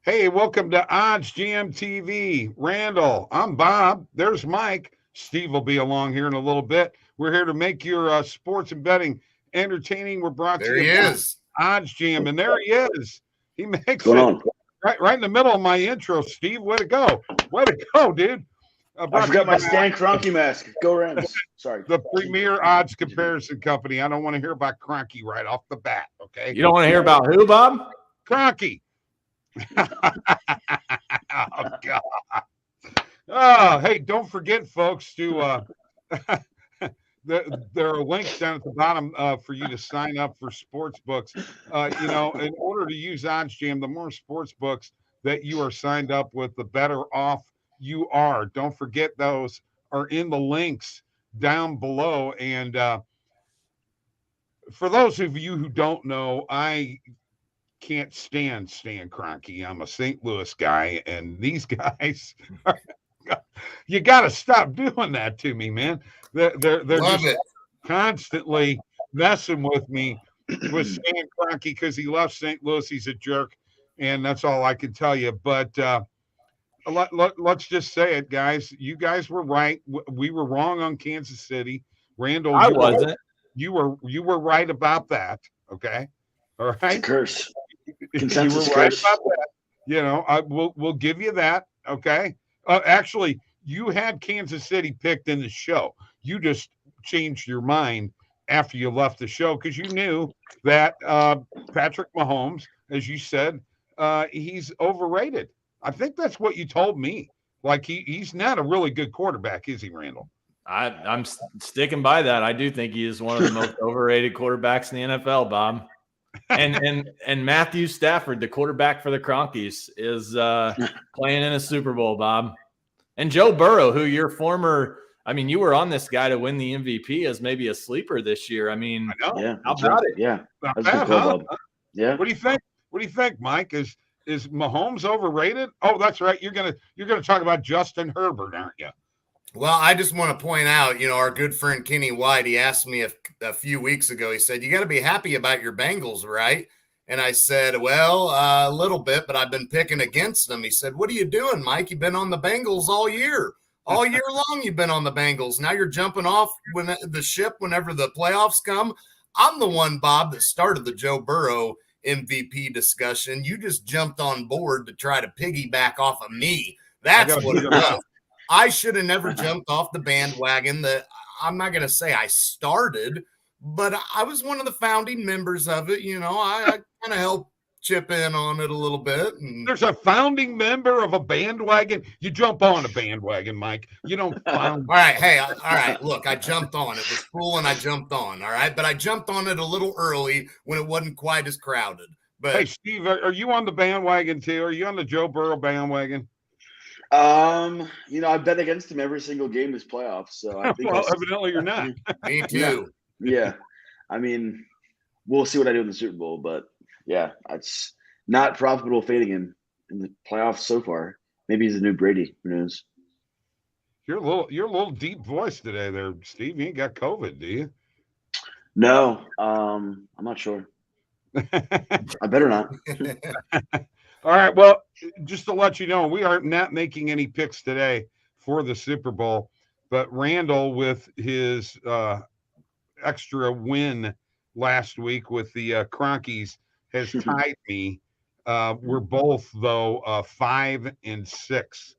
Hey, welcome to OddsJam TV. Randall, I'm Bob. There's Mike. Steve will be along here in a little bit. We're here to make your sports and betting entertaining. We're brought There to you he by is. OddsJam, and there he is. He makes What's going on? right in the middle of my intro. Steve, way to go! Way to go, dude. I forgot my Stan Kroenke mask. Go Rams. Sorry. The premier odds comparison company. I don't want to hear about Kroenke right off the bat. Okay. You don't want to hear about who, Bob? Kroenke. Oh God. Oh, hey, don't forget, folks, to there are links down at the bottom for you to sign up for sports books. In order to use OddsJam, the more sports books that you are signed up with, the better off you are. Don't forget, those are in the links down below. And for those of you who don't know, I can't stand Stan Kroenke. I'm a St. Louis guy, and these guys you got to stop doing that to me, man. They're just constantly messing with me with Stan Kroenke because he loves St. Louis. He's a jerk, and that's all I can tell you. But let's just say it, guys. You guys were right. We were wrong on Kansas City. Randall, I wasn't. You were right about that. Okay, all right. It's a curse. Consensus you were right about that. We'll give you that. Okay. Actually, you had Kansas City picked in the show. You just changed your mind after you left the show because you knew that Patrick Mahomes, as you said, he's overrated. I think that's what you told me. Like he's not a really good quarterback, is he, Randall? I'm sticking by that. I do think he is one of the most overrated quarterbacks in the NFL, Bob. And Matthew Stafford, the quarterback for the Kroenkes, is playing in a Super Bowl, Bob. And Joe Burrow, who you were on this guy to win the MVP as maybe a sleeper this year. I mean, yeah, how about it? Yeah, that's good call, yeah. What do you think, Mike? Is Mahomes overrated? Oh, that's right. You're gonna talk about Justin Herbert, aren't you? Well, I just want to point out, our good friend Kenny White, he asked me a few weeks ago, he said, you got to be happy about your Bengals, right? And I said, well, a little bit, but I've been picking against them. He said, what are you doing, Mike? You've been on the Bengals all year. All year long you've been on the Bengals. Now you're jumping off the ship whenever the playoffs come. I'm the one, Bob, that started the Joe Burrow MVP discussion. You just jumped on board to try to piggyback off of me. That's what it was. I should have never jumped off the bandwagon. I'm not going to say I started, but I was one of the founding members of it. I kind of helped chip in on it a little bit. And there's a founding member of a bandwagon. You jump on a bandwagon, Mike. You don't found. All right. Hey, all right. Look, I jumped on. It was cool, and I jumped on. All right. But I jumped on it a little early when it wasn't quite as crowded. But hey, Steve, are you on the bandwagon too? Are you on the Joe Burrow bandwagon? I bet against him every single game this playoffs. So I think evidently you're not. Me too. Yeah. I mean, we'll see what I do in the Super Bowl, but yeah, it's not profitable fading him in the playoffs so far. Maybe he's a new Brady. Who knows? You're a little deep voice today there, Steve. You ain't got COVID, do you? No. I'm not sure. I better not. All right. Well, just to let you know, we are not making any picks today for the Super Bowl, but Randall, with his extra win last week with the Kroenkes, has tied me. We're both, though, 5-6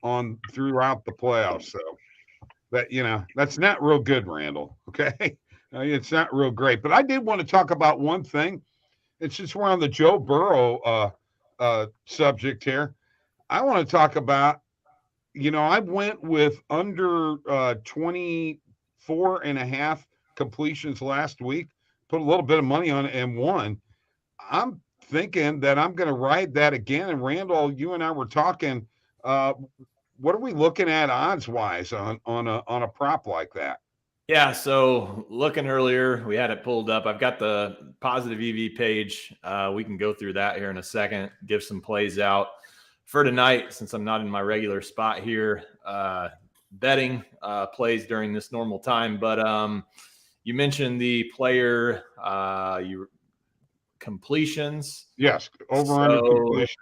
on throughout the playoffs. So that's not real good, Randall. Okay. It's not real great, but I did want to talk about one thing. It's just we're on the Joe Burrow subject here. I want to talk about, I went with under 24.5 completions last week, put a little bit of money on it and won. I'm thinking that I'm going to ride that again. And Randall, you and I were talking, what are we looking at odds wise on a prop like that? Yeah, so looking earlier, we had it pulled up. I've got the positive EV page. We can go through that here in a second, give some plays out for tonight since I'm not in my regular spot here. Betting plays during this normal time. But you mentioned the player completions. Yes, over under completions.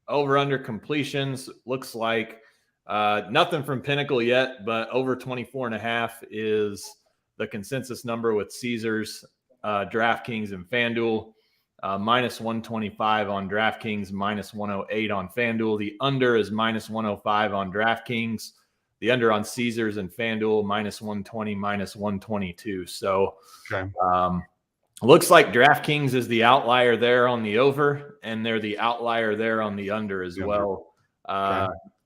over under completions looks like nothing from Pinnacle yet, but over 24.5 is the consensus number with Caesars, DraftKings, and FanDuel. Minus 125 on DraftKings, minus 108 on FanDuel. The under is minus 105 on DraftKings. The under on Caesars and FanDuel, minus 120, minus 122. So Okay. looks like DraftKings is the outlier there on the over, and they're the outlier there on the under as well.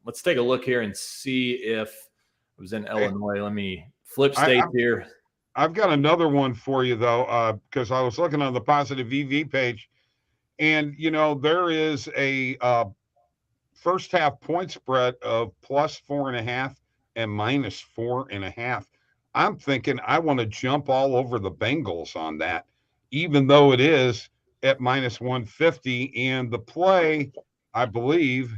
Let's take a look here and see if it was in Illinois. Let me flip states here. I've got another one for you, though, because I was looking on the Positive EV page, and, there is a first half point spread of plus 4.5 and minus 4.5. I'm thinking I want to jump all over the Bengals on that, even though it is at minus 150. And the play, I believe,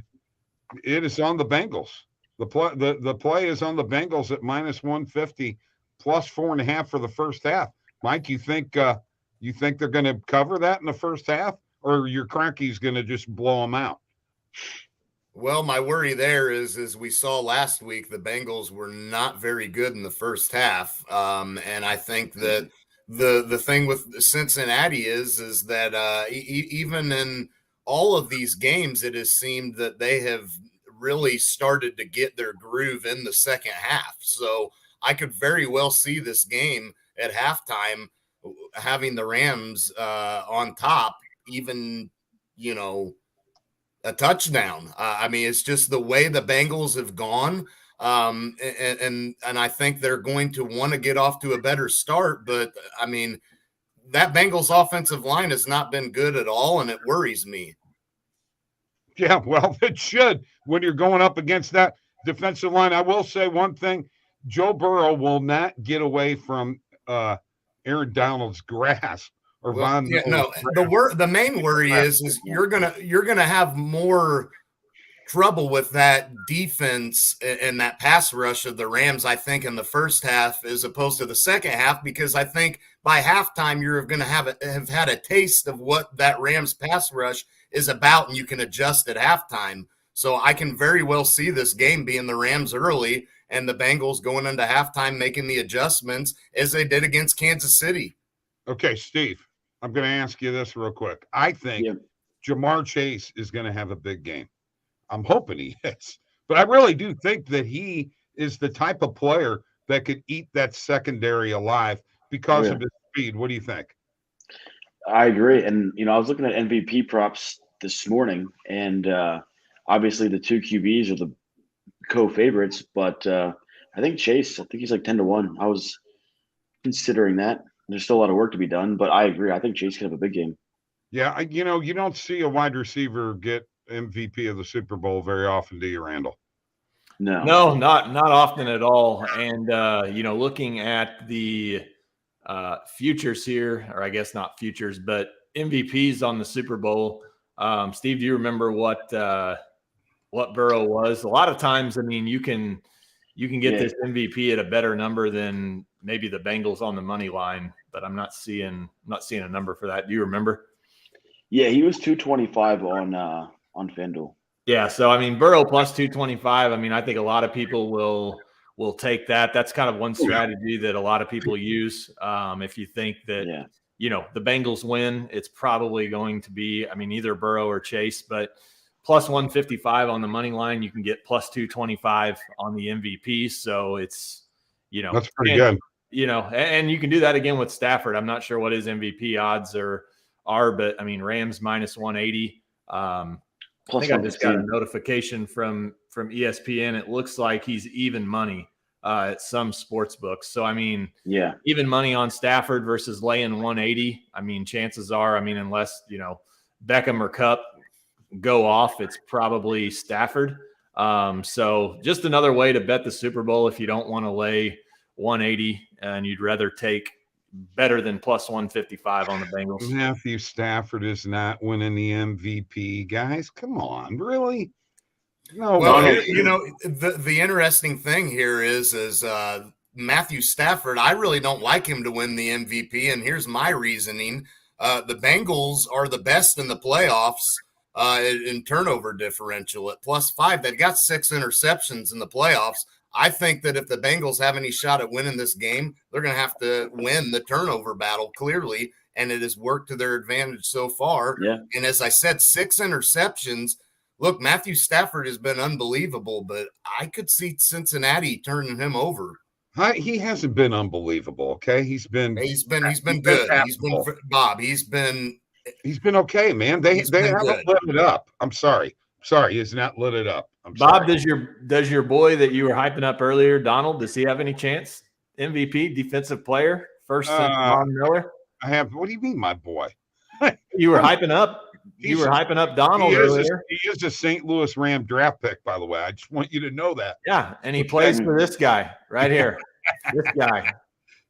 it is on the Bengals. The play is on the Bengals at minus 150. Plus 4.5 for the first half. Mike, you think they're going to cover that in the first half, or your Cronky's going to just blow them out? Well, my worry there is, as we saw last week, the Bengals were not very good in the first half, and I think that the thing with Cincinnati is that even in all of these games, it has seemed that they have really started to get their groove in the second half. So I could very well see this game at halftime having the Rams on top, even, a touchdown. I mean, it's just the way the Bengals have gone. And I think they're going to want to get off to a better start. But, I mean, that Bengals offensive line has not been good at all, and it worries me. Yeah, well, it should when you're going up against that defensive line. I will say one thing. Joe Burrow will not get away from Aaron Donald's grasp or Von. Yeah, no, the main worry is you're gonna have more trouble with that defense and that pass rush of the Rams, I think, in the first half as opposed to the second half, because I think by halftime you're going to have had a taste of what that Rams pass rush is about, and you can adjust at halftime. So I can very well see this game being the Rams early and the Bengals going into halftime making the adjustments as they did against Kansas City. Okay, Steve, I'm going to ask you this real quick. I think Jamar Chase is going to have a big game. I'm hoping he is. But I really do think that he is the type of player that could eat that secondary alive because of his speed. What do you think? I agree. And, I was looking at MVP props this morning, and obviously the two QBs are the co-favorites, but I think Chase, he's like 10-1. I was considering that. There's still a lot of work to be done, but I agree. I think Chase could have a big game. Yeah, you don't see a wide receiver get MVP of the Super Bowl very often, do you, Randall? No, not often at all. And looking at the futures here, or I guess not futures, but MVPs on the Super Bowl. Steve, do you remember what Burrow was? A lot of times, I mean, you can get this MVP at a better number than maybe the Bengals on the money line, but I'm not seeing a number for that. Do you remember? Yeah, he was 225 on FanDuel. Yeah, so I mean, Burrow plus 225. I mean, I think a lot of people will take that. That's kind of one strategy that a lot of people use. If you think that the Bengals win, it's probably going to be, I mean, either Burrow or Chase, but plus 155 on the money line, you can get plus 225 on the MVP. So it's, that's pretty good. And you can do that again with Stafford. I'm not sure what his MVP odds are, but I mean, Rams minus 180. I think I just got a notification from ESPN. It looks like he's even money at some sports books. So, I mean, even money on Stafford versus laying 180. I mean, chances are, unless, Beckham or Kupp go off, it's probably Stafford. So just another way to bet the Super Bowl if you don't want to lay 180 and you'd rather take better than plus 155 on the Bengals. Matthew Stafford is not winning the MVP, guys. Come on, really? No. Well, the interesting thing here is Matthew Stafford. I really don't like him to win the MVP, and here's my reasoning: the Bengals are the best in the playoffs in turnover differential at +5. They've got 6 interceptions in the playoffs. I think that if the Bengals have any shot at winning this game, they're going to have to win the turnover battle clearly, and it has worked to their advantage so far. Yeah. And as I said, 6 interceptions. Look, Matthew Stafford has been unbelievable, but I could see Cincinnati turning him over. He hasn't been unbelievable. Okay, he's been good. He's been Bob. He's been okay, man. They He's been haven't good. lit it up. I'm sorry, he's not lit it up. I'm Bob, sorry. does your boy that you were hyping up earlier, Donald, does he have any chance? MVP, defensive player, first since Von Miller? I have. What do you mean, my boy? You were hyping up. You were hyping up Donald earlier. He is a St. Louis Ram draft pick, by the way. I just want you to know that. Yeah, and he plays for this guy right here. This guy.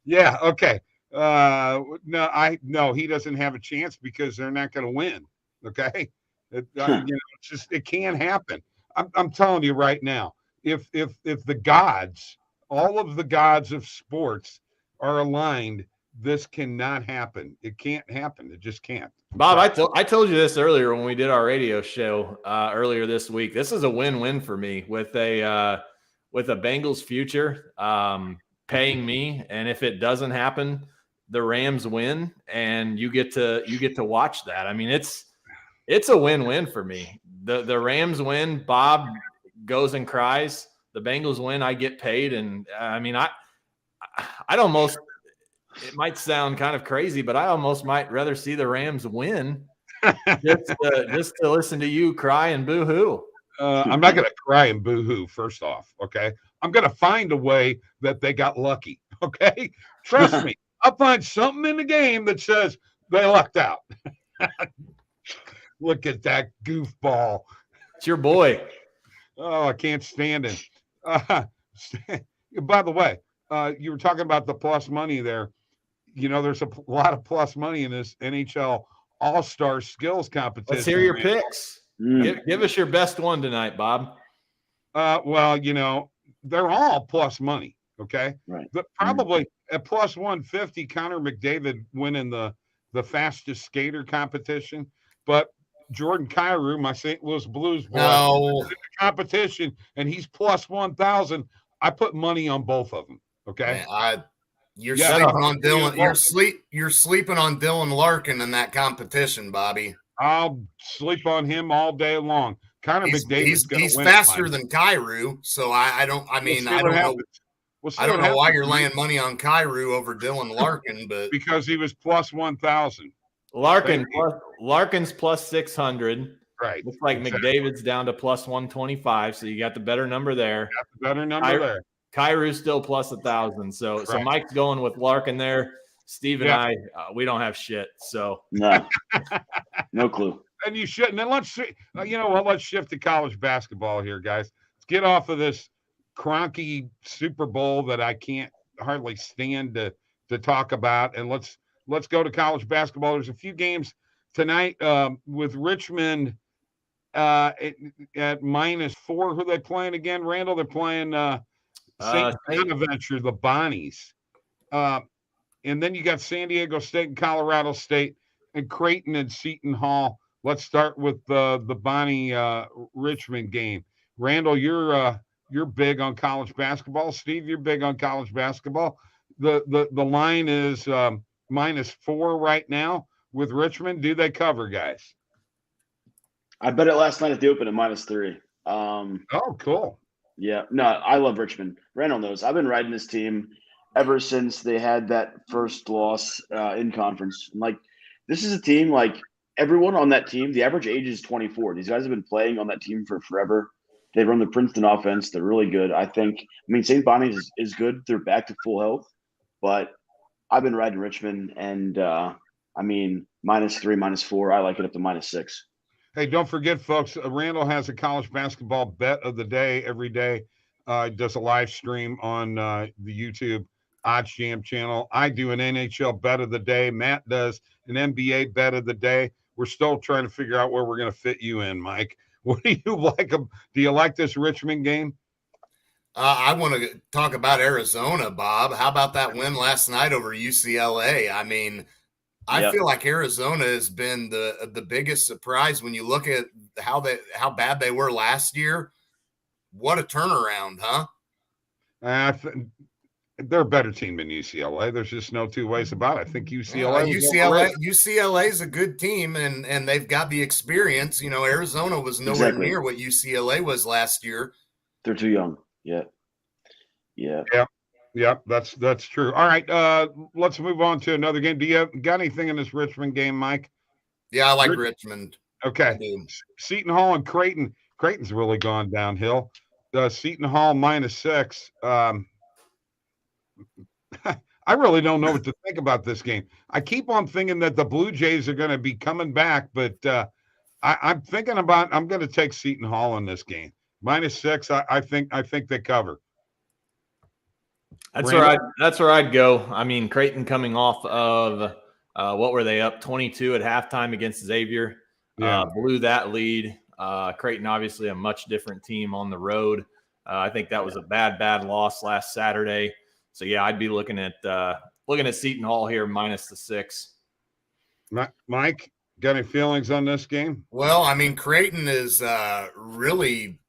Yeah. Okay. No, he doesn't have a chance because they're not going to win. Okay. It can happen. I'm telling you right now, if the gods, all of the gods of sports are aligned, this cannot happen. It can't happen. It just can't. Bob, I told you this earlier when we did our radio show earlier this week. This is a win-win for me with a Bengals future paying me, and if it doesn't happen, the Rams win, and you get to watch that. I mean, it's a win-win for me. The Rams win, Bob goes and cries. The Bengals win, I get paid, and I mean, I'd almost. It might sound kind of crazy, but I almost might rather see the Rams win just to listen to you cry and boo-hoo. I'm not going to cry and boo-hoo, first off, okay? I'm going to find a way that they got lucky, okay? Trust me. I'll find something in the game that says they lucked out. Look at that goofball. It's your boy. Oh, I can't stand him. By the way, you were talking about the plus money there. You know, there's a lot of plus money in this NHL All-Star Skills competition. Let's hear your picks. Give us your best one tonight, Bob. Well, you know, they're all plus money, okay? Right. But probably at plus 150, Connor McDavid winning the fastest skater competition. But Jordan Kyrou, my St. Louis Blues boy, in the competition, and he's plus 1,000. I put money on both of them, okay? Man, You're sleeping on Dylan. You're sleeping on Dylan Larkin in that competition, Bobby. I'll sleep on him all day long. Connor McDavid's he's faster than Kyrou, so I don't know why you're laying money on Kyrou over Dylan Larkin, but because he was plus 1,000. Larkin's plus 600. Right. Looks like McDavid's down to plus 125, so you got the better number there. There. Kyrou's still plus 1,000. So Mike's going with Larkin there. Steve and I, we don't have shit. So no clue. And you shouldn't. And let's shift to college basketball here, guys. Let's get off of this cronky Super Bowl that I can't hardly stand to talk about, and let's go to college basketball. There's a few games tonight with Richmond at -4. Who are they playing again, Randall? They're playing St. Bonaventure, the Bonnies. And then you got San Diego State and Colorado State and Creighton and Seton Hall. Let's start with the Bonnie Richmond game. Randall, you're big on college basketball. Steve, you're big on college basketball. The line is -4 right now with Richmond. Do they cover, guys? I bet it last night at the open at -3. Oh, cool. Yeah, no, I love Richmond. Randall knows. I've been riding this team ever since they had that first loss in conference. Like, this is a team, like, everyone on that team, the average age is 24. These guys have been playing on that team for forever. They run the Princeton offense. They're really good. I mean, St. Bonnie's is good. They're back to full health. But I've been riding Richmond, and, I mean, -3, -4. I like it up to -6. Hey, don't forget, folks, Randall has a college basketball bet of the day every day. Does a live stream on the YouTube OddsJam channel. I do an NHL bet of the day. Matt does an NBA bet of the day. We're still trying to figure out where we're going to fit you in, Mike. What do you like? Do you like this Richmond game? I want to talk about Arizona, Bob. How about that win last night over UCLA? I mean, I feel like Arizona has been the biggest surprise when you look at how bad they were last year. What a turnaround, huh? They're a better team than UCLA. There's just no two ways about it. I think UCLA is a good team, and they've got the experience. You know, Arizona was nowhere near what UCLA was last year. They're too young. Yeah. Yeah, that's true. All right, let's move on to another game. Do you got anything in this Richmond game, Mike? Yeah, I like Richmond. Okay. Seton Hall and Creighton. Creighton's really gone downhill. Seton Hall -6. I really don't know what to think about this game. I keep on thinking that the Blue Jays are going to be coming back, but I'm thinking about I'm going to take Seton Hall in this game. -6. I think they cover. That's where I'd go. I mean, Creighton coming off of what were they up 22 at halftime against Xavier? Blew that lead. Creighton obviously a much different team on the road. I think that was a bad loss last Saturday. So yeah, I'd be looking at Seton Hall here -6. Mike, got any feelings on this game? Well, I mean, Creighton is really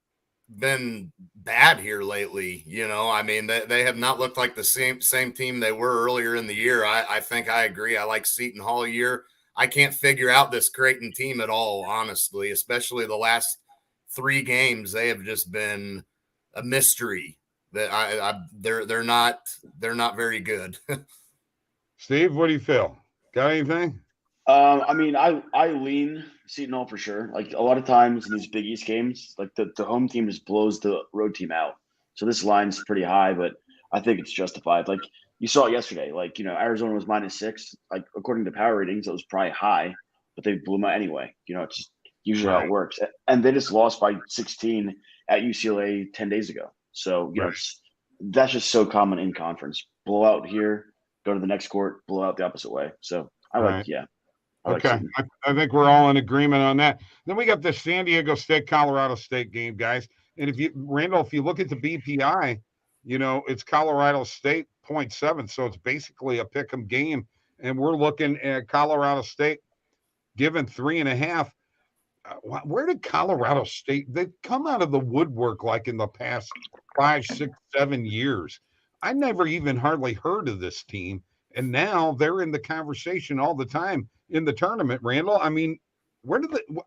been bad here lately. You know, I mean, they have not looked like the same team they were earlier in the year. I think I agree. I like Seton Hall here. I can't figure out this Creighton team at all, honestly, especially the last 3 games. They have just been a mystery. That they're not very good. Steve, what do you feel? Got anything? I mean, I lean Seton Hall for sure. Like a lot of times in these Big East games, like the home team just blows the road team out. So this line's pretty high, but I think it's justified. Like you saw it yesterday. Like, you know, Arizona was -6. Like according to power ratings, it was probably high, but they blew them out anyway. You know, it's just usually how it works. And they just lost by 16 at UCLA 10 days ago. So, you know, that's just so common in conference. Blow out here, go to the next court, blow out the opposite way. So I like I think we're all in agreement on that. Then we got the San Diego State, Colorado State game, guys. And Randall, if you look at the BPI, you know, it's Colorado State 0.7. So it's basically a pick 'em game. And we're looking at Colorado State given 3.5. Where did Colorado State? They've come out of the woodwork like in the past 5, 6, 7 years. I never even hardly heard of this team, and now they're in the conversation all the time in the tournament. Randall, I mean,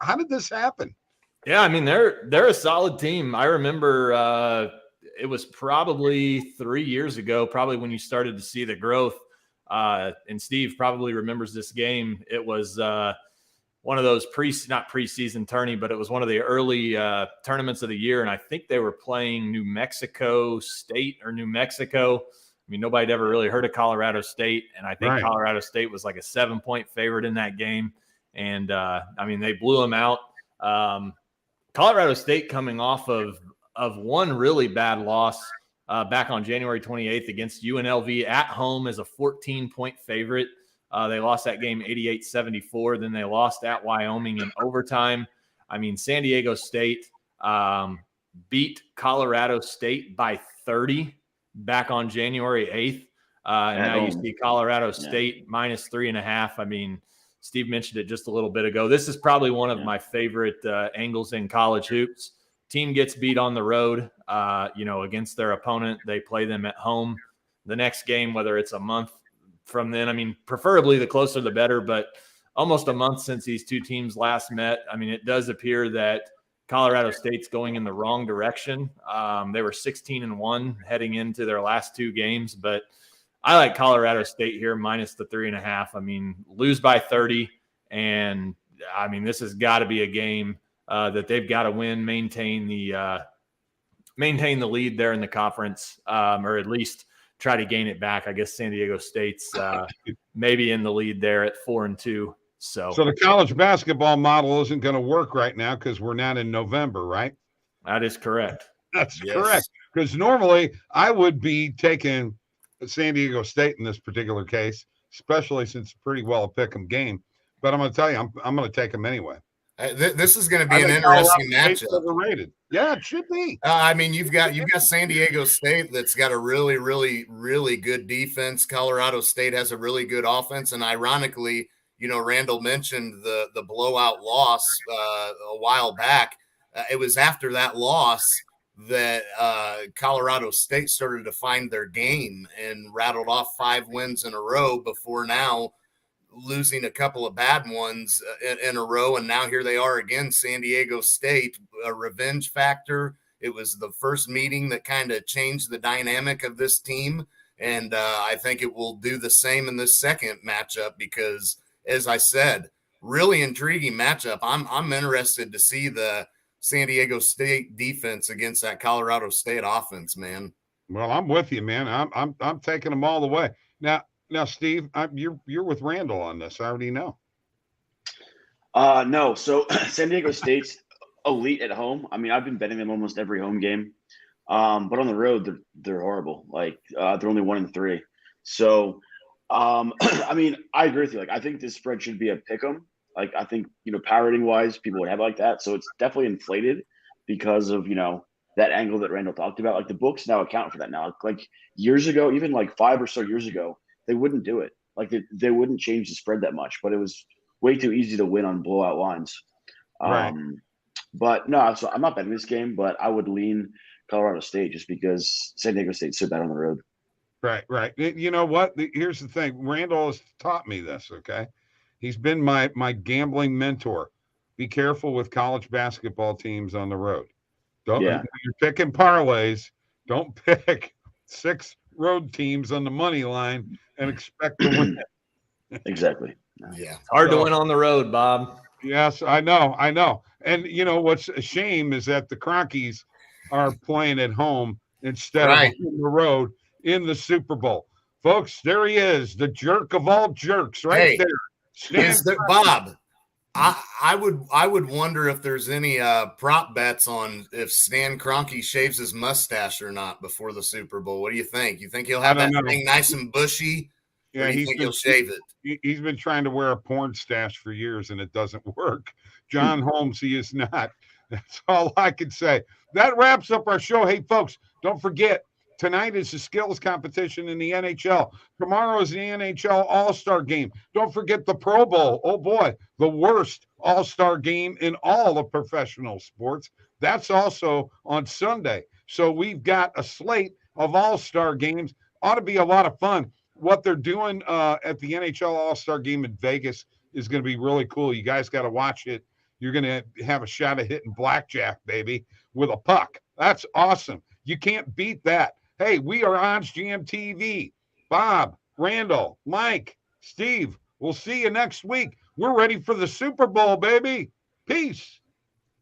how did this happen? Yeah, I mean they're a solid team. I remember it was probably 3 years ago, probably when you started to see the growth. And Steve probably remembers this game. It was one of those not preseason tourney, but it was one of the early tournaments of the year. And I think they were playing New Mexico State or New Mexico. I mean, nobody had ever really heard of Colorado State. And I think Colorado State was like a 7-point favorite in that game. And I mean, they blew them out. Colorado State coming off of one really bad loss back on January 28th against UNLV at home as a 14-point favorite. They lost that game 88-74. Then they lost at Wyoming in overtime. I mean, San Diego State beat Colorado State by 30 back on January 8th. And now you see Colorado State -3.5. I mean, Steve mentioned it just a little bit ago. This is probably one of my favorite angles in college hoops. Team gets beat on the road, against their opponent. They play them at home. The next game, whether it's a month from then, I mean, preferably the closer the better, but almost a month since these two teams last met. I mean, it does appear that Colorado State's going in the wrong direction. They were 16-1 heading into their last 2 games, but I like Colorado State here -3.5. I mean, lose by 30. And I mean, this has got to be a game that they've got to win, maintain the lead there in the conference, or at least try to gain it back. I guess San Diego State's maybe in the lead there at 4-2. So the college basketball model isn't going to work right now because we're not in November, right? That is correct. That's correct. Because normally I would be taking San Diego State in this particular case, especially since it's pretty well a pick 'em game. But I'm going to tell you, I'm going to take them anyway. This is going to be an interesting matchup. Overrated. Yeah, it should be. I mean, you've got San Diego State that's got a really, really, really good defense. Colorado State has a really good offense, and ironically, Randall mentioned the blowout loss a while back. It was after that loss that Colorado State started to find their game and rattled off 5 wins in a row before now losing a couple of bad ones in a row. And now here they are again, San Diego State, a revenge factor. It was the first meeting that kind of changed the dynamic of this team. And I think it will do the same in this second matchup because, as I said, really intriguing matchup. I'm interested to see the San Diego State defense against that Colorado State offense, man. Well, I'm with you, man. I'm taking them all the way. Now, Steve, you're with Randall on this. I already know. No. So San Diego State's elite at home. I mean, I've been betting them almost every home game. But on the road, they're horrible. Like they're only 1-3. So, I mean, I agree with you. Like, I think this spread should be a pick 'em. Like, I think, power rating wise, people would have it like that. So it's definitely inflated because of, that angle that Randall talked about. Like, the books now account for that now. Like years ago, even like 5 or so years ago, they wouldn't do it. Like they wouldn't change the spread that much, but it was way too easy to win on blowout lines. Right. But no, so I'm not betting this game, but I would lean Colorado State just because San Diego State's so bad on the road. Right. You know what? Here's the thing. Randall has taught me this, okay? He's been my gambling mentor. Be careful with college basketball teams on the road. Don't You're picking parlays. Don't pick 6 road teams on the money line and expect to win. Exactly. Yeah. It's hard to win on the road, Bob. Yes, I know. And what's a shame is that the Cronkies are playing at home instead of on the road in the Super Bowl. Folks, there he is, the jerk of all jerks, right there. Bob, I would wonder if there's any prop bets on if Stan Kroenke shaves his mustache or not before the Super Bowl. What do you think? You think he'll have that thing nice and bushy? Yeah, he'll shave it. He's been trying to wear a porn stash for years, and it doesn't work. John Holmes, he is not. That's all I can say. That wraps up our show. Hey, folks, don't forget, tonight is the skills competition in the NHL. Tomorrow is the NHL All-Star Game. Don't forget the Pro Bowl. Oh, boy, the worst All-Star game in all of professional sports. That's also on Sunday. So we've got a slate of All-Star games. Ought to be a lot of fun. What they're doing at the NHL All-Star Game in Vegas is going to be really cool. You guys got to watch it. You're going to have a shot at hitting blackjack, baby, with a puck. That's awesome. You can't beat that. Hey, we are OddsJam TV. Bob, Randall, Mike, Steve, we'll see you next week. We're ready for the Super Bowl, baby. Peace.